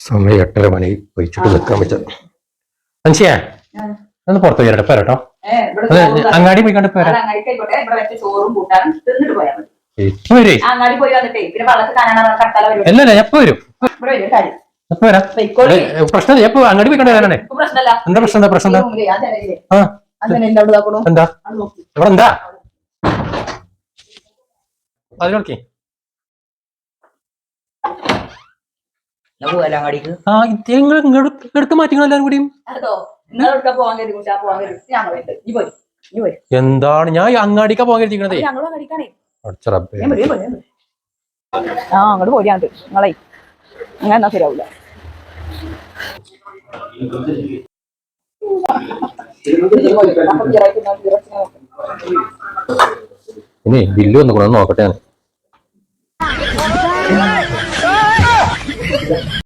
സമയം 8:30 വെച്ചിട്ട് നിൽക്കാൻ പറ്റും. മനുഷ്യ ഒന്ന് പുറത്തു വരട്ടെ പോരട്ടോ. അങ്ങാടി പോയി കണ്ട് പോരാ. അല്ലല്ല എപ്പോ വരും? പ്രശ്നമില്ല. എപ്പോ അങ്ങാടി പോയി കണ്ട് വരാനേ. എന്താ പ്രശ്നം? എന്താ ഇവിടെ എന്താ അതിനോക്കെ ഇങ്ങോട്ട് മാറ്റിങ്ങൾ എല്ലാരും കൂടിയും. എന്താണ് ഞാൻ അങ്ങാടിക്കാ പോകാൻ കരുതിക്കണതേ. അങ്ങോട്ട് പോരാണ്ട് നിങ്ങളെ അങ്ങനെ എന്നാ ശരിയാവൂല. ഇനി ബില്ല് വന്നു നോക്കട്ടെ.